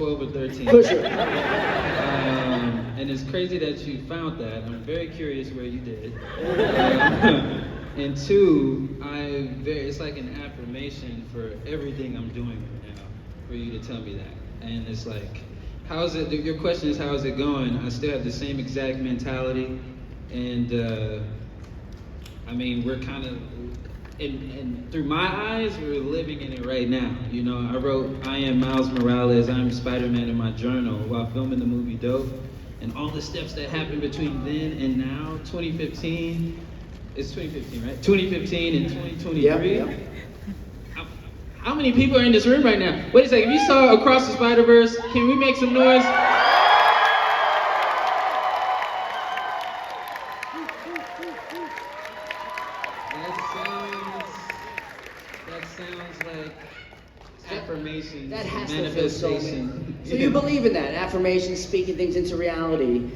12 or 13. For sure. And it's crazy that you found that. I'm very curious where you did. And two, it's like an affirmation for everything I'm doing right now, for you to tell me that. And it's like, how's it? Your question is, how is it going? I still have the same exact mentality, and I mean, we're kind of, and through my eyes, we're living in it right now. You know, I wrote, I am Miles Morales, I'm Spider-Man in my journal while filming the movie Dope, and all the steps that happened between then and now, 2015, it's 2015, right? 2015 and 2023. Yeah. How many people are in this room right now? Wait a second, if you saw Across the Spider-Verse, can we make some noise? That sounds like affirmation, That has manifestation. to feel so you believe in that, affirmation, speaking things into reality.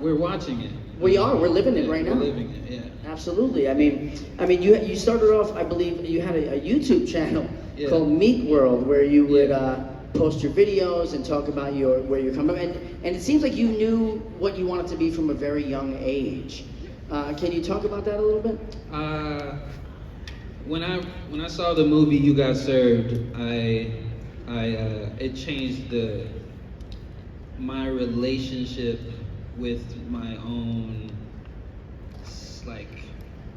We're watching it. We're living it right now. We're living it, yeah. Absolutely. I mean, you started off, I believe, you had a YouTube channel called Meek World, where you would post your videos and talk about where you're coming from. And it seems like you knew what you wanted to be from a very young age. Can you talk about that a little bit? When I saw the movie You Got Served, it changed my relationship with my own like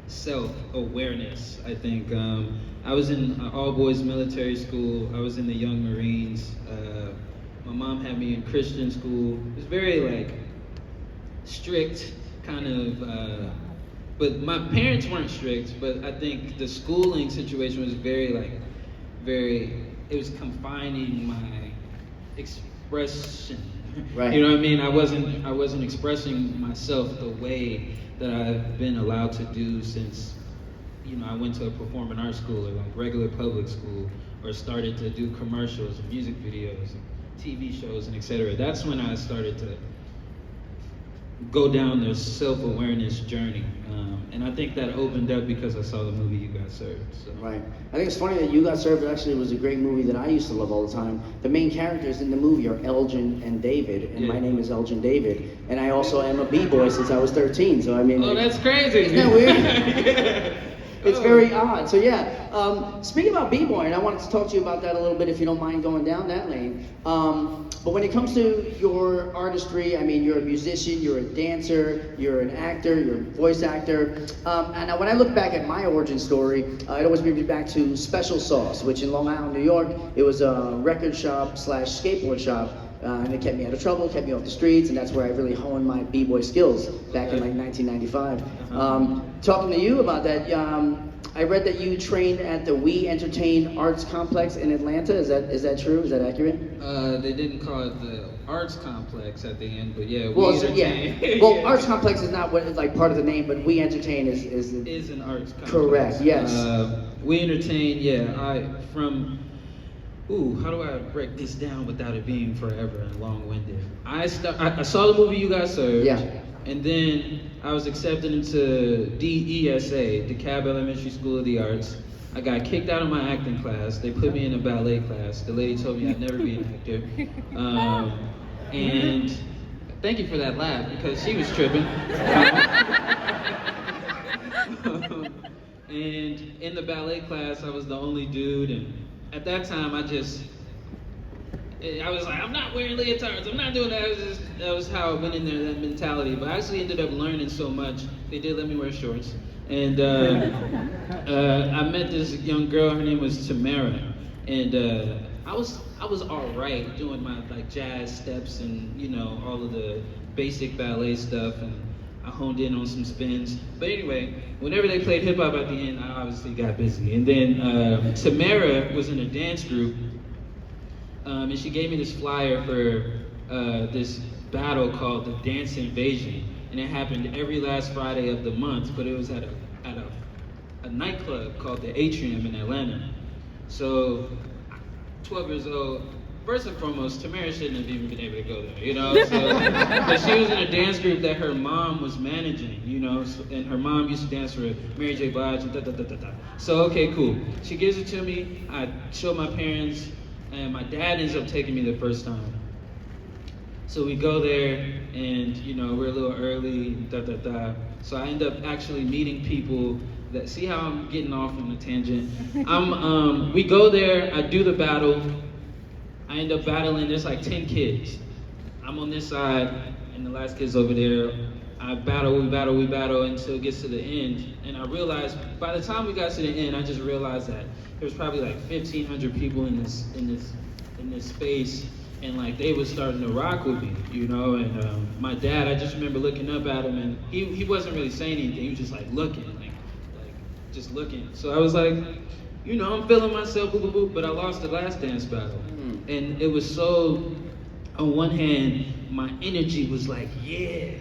self-awareness. I think I was in all-boys military school. I was in the Young Marines. My mom had me in Christian school. It was very like strict kind of. But my parents weren't strict, but I think the schooling situation was it was confining my expression. Right. You know what I mean? I wasn't expressing myself the way that I've been allowed to do since, you know, I went to a performing arts school or like regular public school, or started to do commercials and music videos and TV shows and etc. That's when I started to go down the self-awareness journey, and I think that opened up because I saw the movie You Got Served. So. Right. I think it's funny that You Got Served actually was a great movie that I used to love all the time. The main characters in the movie are Elgin and David, and my name is Elgin David, and I also am a b-boy since I was 13. So I mean, that's crazy. Isn't that weird? It's very odd. So yeah, speaking about b-boying, I wanted to talk to you about that a little bit, if you don't mind going down that lane. But when it comes to your artistry, I mean, you're a musician, you're a dancer, you're an actor, you're a voice actor. And when I look back at my origin story, it always brings me back to Special Sauce, which in Long Island, New York, it was a record shop / skateboard shop. And it kept me out of trouble, kept me off the streets, and that's where I really honed my b-boy skills back in like 1995. Talking to you about that, I read that you trained at the We Entertain Arts Complex in Atlanta. Is that true? Is that accurate? They didn't call it the Arts Complex at the end, but yeah, Well, We Entertain. Well, Arts Complex is not what like part of the name, but We Entertain is an arts complex. Correct. Yes. We Entertain. Yeah, how do I break this down without it being forever and long-winded? I saw the movie You Got Served. Yeah. And then I was accepted into DESA, DeKalb Elementary School of the Arts. I got kicked out of my acting class. They put me in a ballet class. The lady told me I'd never be an actor. And thank you for that laugh, because she was tripping. And in the ballet class, I was the only dude, and at that time, I was like, I'm not wearing leotards, I'm not doing that. That was how I went in there, that mentality. But I actually ended up learning so much. They did let me wear shorts. And I met this young girl, her name was Tamara. And I was all right doing my like jazz steps and, you know, all of the basic ballet stuff. And I honed in on some spins. But anyway, whenever they played hip hop at the end, I obviously got busy. And then Tamara was in a dance group, and she gave me this flyer for this battle called the Dance Invasion. And it happened every last Friday of the month, but it was at a nightclub called the Atrium in Atlanta. So, 12 years old, first and foremost, Tamara shouldn't have even been able to go there, you know? So, but she was in a dance group that her mom was managing, you know? So, and her mom used to dance for Mary J. Blige and da-da-da-da-da. So, okay, cool. She gives it to me. I show my parents. and my dad ends up taking me the first time. So we go there, and we're a little early, So I end up actually meeting people that, see how I'm getting off on a tangent. We go there, I do the battle, I end up battling, there's like 10 kids. I'm on this side, and the last kid's over there. We battle until it gets to the end. And I realized, by the time we got to the end, I just realized that there's probably like 1,500 people in this space, and like they was starting to rock with me, And my dad, I just remember looking up at him, and he wasn't really saying anything. He was just like looking, like just looking. So I was like, I'm feeling myself, boop, boop, boop. But I lost the last dance battle, and it was so. On one hand, my energy was like, yeah,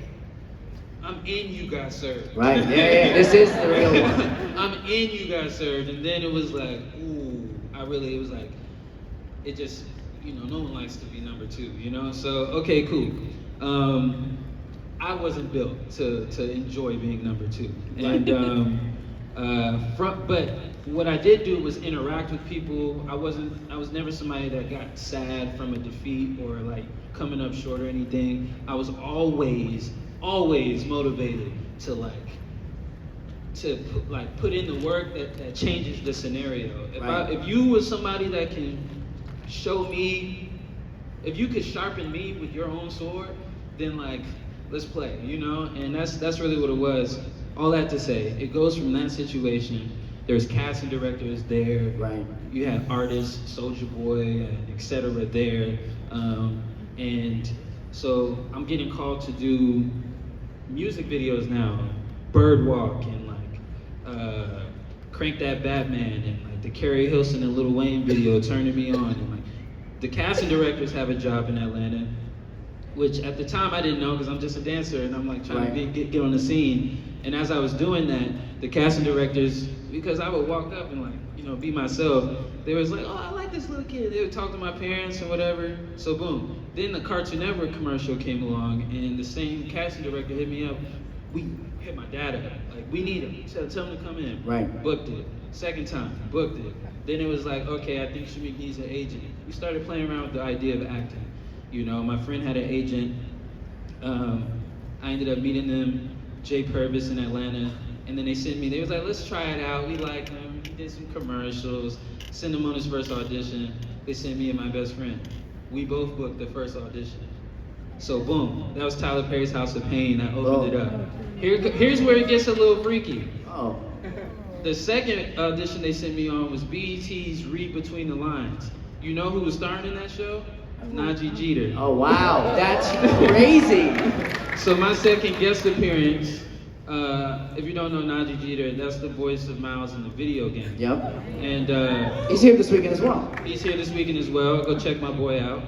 I'm in You Got Served. Right, yeah, this is the real one. I'm in You Got Served. And then it was like, ooh, it was like, it just, no one likes to be number two, So, okay, cool. I wasn't built to enjoy being number two. And, but what I did do was interact with people. I was never somebody that got sad from a defeat or like coming up short or anything. I was always motivated to put in the work that changes the scenario. If you was somebody that can show me, if you could sharpen me with your own sword, then like, let's play, And that's really what it was. All that to say, it goes from that situation. There's casting directors there. Right. You had artists, Soulja Boy, etc. there. And so I'm getting called to do music videos now. Birdwalk and Crank That Batman and like the Carrie Hilson and Lil Wayne video turning me on. And like the casting directors have a job in Atlanta, which at the time I didn't know because I'm just a dancer and I'm like trying to get on the scene. And as I was doing that, the casting directors, because I would walk up and be myself, they was like, oh, I like this little kid. They would talk to my parents and whatever. So boom. Then the Cartoon Network commercial came along and the same casting director hit me up. We hit my dad up. Like, we need him. Tell him to come in. Right. Booked it. Second time, booked it. Then it was like, okay, I think Shameik needs an agent. We started playing around with the idea of acting. My friend had an agent. I ended up meeting them, Jay Purvis in Atlanta. And then they sent me, they was like, let's try it out. We like him. He did some commercials. Sent him on his first audition. They sent me and my best friend. We both booked the first audition. So boom, that was Tyler Perry's House of Pain. I opened it up. Here's where it gets a little freaky. Oh. The second audition they sent me on was BET's Read Between the Lines. You know who was starring in that show? Najee Jeter. Oh wow, that's crazy. So my second guest appearance, if you don't know Najee Jeter, that's the voice of Miles in the video game. Yep. And he's here this weekend as well. He's here this weekend as well. Go check my boy out.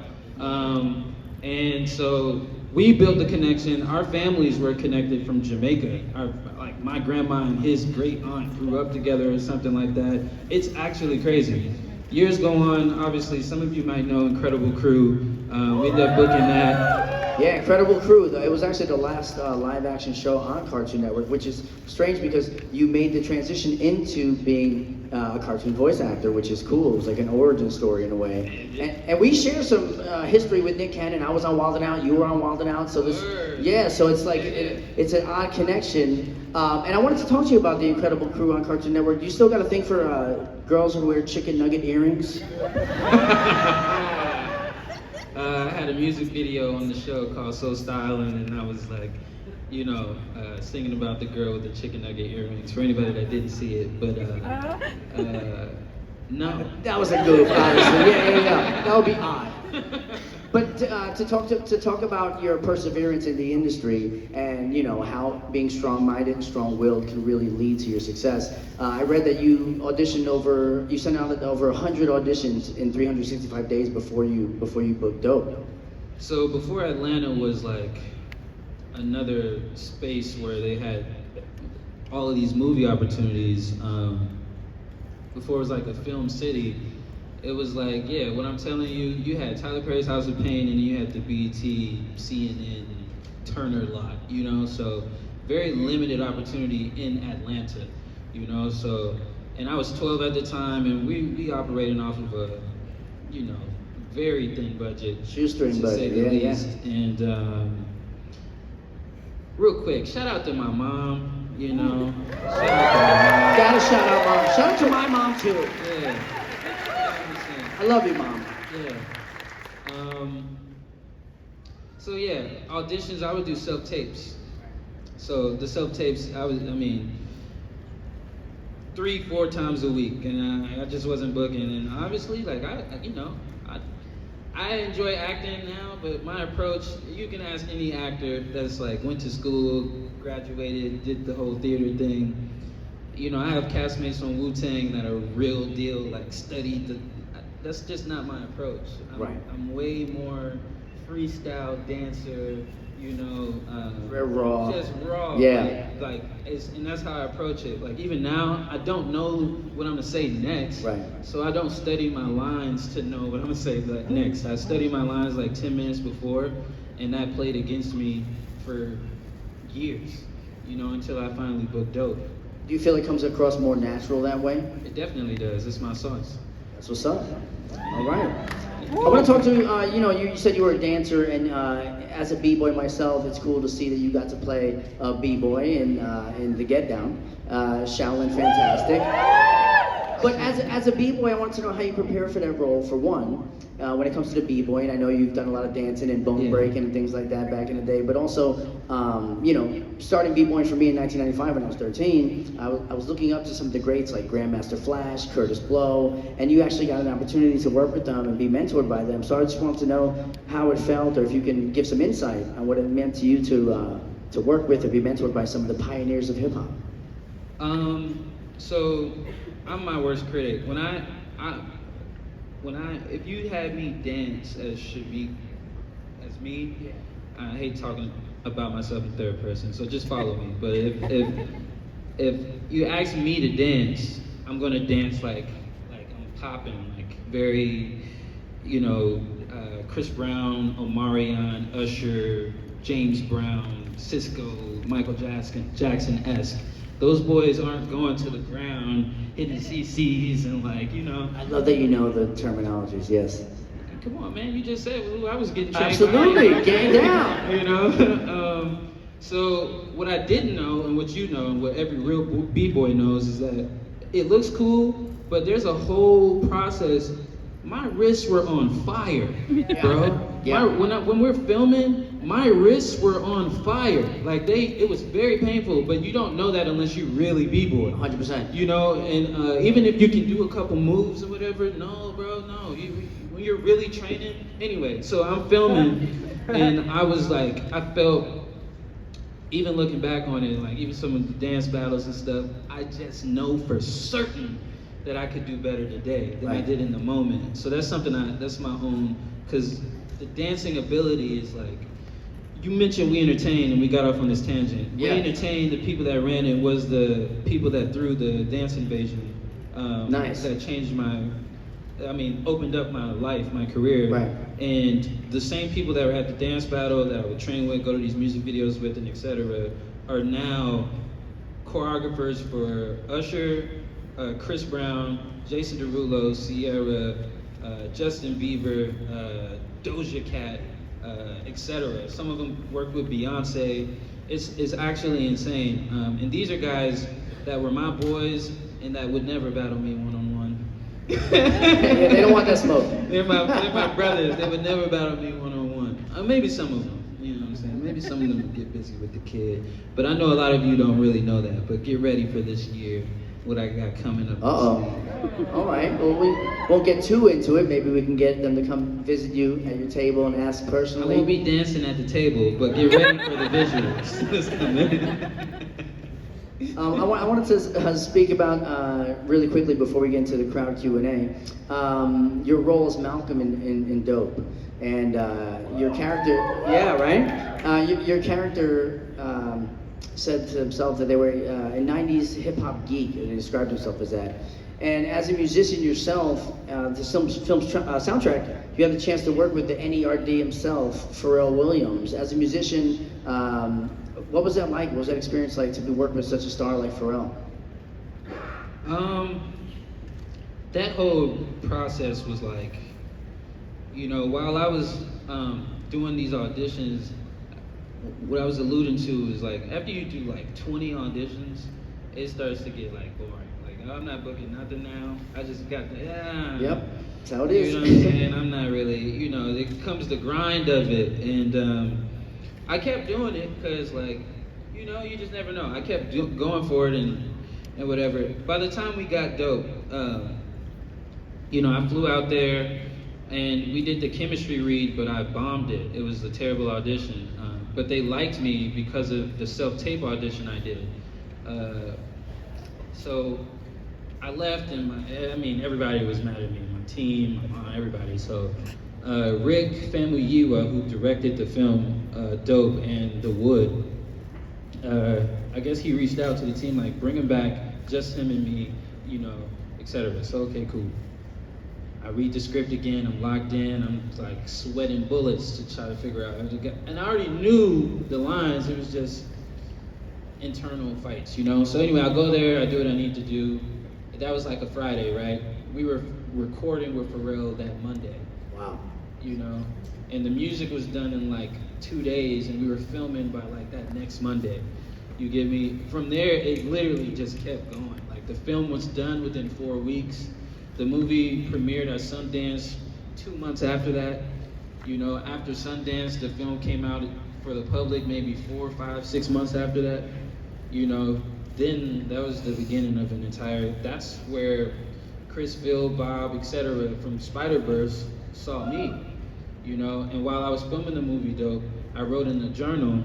And so we built the connection. Our families were connected from Jamaica. My grandma and his great aunt grew up together or something like that. It's actually crazy. Years go on, obviously, some of you might know Incredible Crew. We ended up booking that. Yeah, Incredible Crew. It was actually the last live action show on Cartoon Network, which is strange because you made the transition into being a cartoon voice actor, which is cool. It was like an origin story in a way. And we share some history with Nick Cannon. I was on Wild 'N Out, you were on Wild 'N Out. So so it's like, it's an odd connection. And I wanted to talk to you about the Incredible Crew on Cartoon Network. You still got a thing for girls who wear chicken nugget earrings? I had a music video on the show called So Stylin', and I was like, singing about the girl with the chicken nugget earrings, for anybody that didn't see it, but no. That was a goof, honestly. Yeah. That would be odd. But to talk about your perseverance in the industry and how being strong-minded and strong-willed can really lead to your success. I read that you sent out over 100 auditions in 365 days before you booked Dope. So before Atlanta was like another space where they had all of these movie opportunities. Before it was like a film city. It was like, yeah, what I'm telling you, you had Tyler Perry's House of Pain, and you had the BET, CNN, Turner lot, so very limited opportunity in Atlanta, so, and I was 12 at the time, and we operating off of a, very thin budget. Shoestring to say budget, the yeah, least. And real quick, shout out to my mom, you know. Shout out to my mom. Gotta shout out mom. Shout out to my mom too. Yeah. I love you, mom. Yeah. So yeah, auditions, I would do self-tapes. So the self-tapes, I mean, 3-4 times a week, and I just wasn't booking. And obviously, like I enjoy acting now, but my approach, you can ask any actor that's like went to school, graduated, did the whole theater thing. You know, I have castmates from Wu-Tang that are real deal, like studied the. That's just not my approach. I'm way more freestyle dancer, you know. Very raw. Just raw. Yeah. And that's how I approach it. Like even now, I don't know what I'm gonna say next. Right. So I don't study my lines to know what I'm gonna say next. I study my lines like 10 minutes before, and that played against me for years, you know, until I finally booked dope. Do you feel it comes across more natural that way? It definitely does. It's my sauce. That's what's up. All right. I want to talk to you said you were a dancer, and as a b-boy myself, it's cool to see that you got to play a b-boy in the Get Down. Shaolin, fantastic. But as a b-boy, I wanted to know how you prepare for that role, for one, when it comes to the b-boy, and I know you've done a lot of dancing and bone breaking and things like that back in the day, but also, starting b-boying for me in 1995 when I was 13, I was looking up to some of the greats like Grandmaster Flash, Curtis Blow, and you actually got an opportunity to work with them and be mentored by them. So I just wanted to know how it felt, or if you can give some insight on what it meant to you to work with or be mentored by some of the pioneers of hip-hop. So I'm my worst critic. If you had me dance as Shameik, as me, I hate talking about myself in third person, so just follow me. But if you ask me to dance, I'm gonna dance like I'm popping, like very, Chris Brown, Omarion, Usher, James Brown, Cisco, Michael Jackson-esque. Those boys aren't going to the ground, hitting CCs and I love that you know the terminologies, yes. Come on, man, you just said I was getting trained. Absolutely, gang down. So what I didn't know, and what you know, and what every real b-boy knows, is that it looks cool, but there's a whole process. My wrists were on fire, bro. Yeah. When we're filming, my wrists were on fire. It was very painful, but you don't know that unless you really b-boy. 100%. And even if you can do a couple moves or whatever, no, bro, no. When you're really training, anyway. So I'm filming, and I felt, even looking back on it, even some of the dance battles and stuff, I just know for certain that I could do better today than I did in the moment. So that's something that's my own, because the dancing ability is you mentioned We Entertained, and we got off on this tangent. Yeah. We Entertained, the people that ran it was the people that threw the dance invasion. Nice. That changed opened up my life, my career. Right. And the same people that were at the dance battle, that I would train with, go to these music videos with, and etc., are now choreographers for Usher, Chris Brown, Jason Derulo, Sierra, Justin Bieber, Doja Cat, etc. Some of them worked with Beyonce. It's actually insane. And these are guys that were my boys and that would never battle me one-on-one. They don't want that smoke. They're my brothers. They would never battle me one-on-one. Maybe some of them. You know what I'm saying? Maybe some of them would get busy with the kid. But I know a lot of you don't really know that. But get ready for this year, what I got coming up. All right. Well, we won't get too into it. Maybe we can get them to come visit you at your table and ask personally. I won't be dancing at the table, but get ready for the visuals. I wanted to speak about, really quickly before we get into the crowd Q&A, your role as Malcolm in Dope. And your character, your character said to himself that they were a 90s hip-hop geek, and he described himself as that. And as a musician yourself, the film's soundtrack, you had the chance to work with the NERD himself, Pharrell Williams. As a musician, what was that like? What was that experience like to be working with such a star like Pharrell? That whole process was you know, while I was doing these auditions, what I was alluding to is like after you do like 20 auditions, it starts to get like boring. Like, oh, I'm not booking nothing now. I just got the Yep, that's how it is. You know what I'm saying? I'm not really, you know, it comes the grind of it, and I kept doing it because like, you know, you just never know. I kept going for it and whatever. By the time we got dope, you know, I flew out there and we did the chemistry read, but I bombed it. It was a terrible audition. But they liked me because of the self-tape audition I did. So I left, and I mean, everybody was mad at me. My team, my mom, everybody. So Rick Famuyiwa, who directed the film Dope and The Wood, I guess he reached out to the team, like, bring him back, just him and me, you know, etc. So, okay, cool. I read the script again, I'm locked in, I'm like sweating bullets to try to figure out. And I already knew the lines, it was just internal fights, you know? So anyway, I go there, I do what I need to do. That was like a Friday, right? We were recording with Pharrell that Monday. Wow. You know? And the music was done in like 2 days, and we were filming by like that next Monday. You get me? From there, it literally just kept going. Like the film was done within 4 weeks. The movie premiered at Sundance 2 months after that. You know, after Sundance, the film came out for the public maybe 4, 5, 6 months after that. You know, then that was the beginning of an entire, that's where Chris, Phil, Bob, etc. from Spider-Verse saw me. You know, and while I was filming the movie Dope, I wrote in the journal,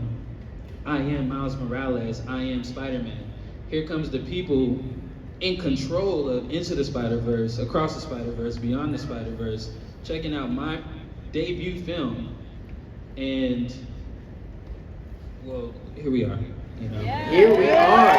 I am Miles Morales, I am Spider-Man. Here comes the people in control of Into the Spider-Verse, Across the Spider-Verse, Beyond the Spider-Verse, checking out my debut film, and well, here we are. You know. Here we are.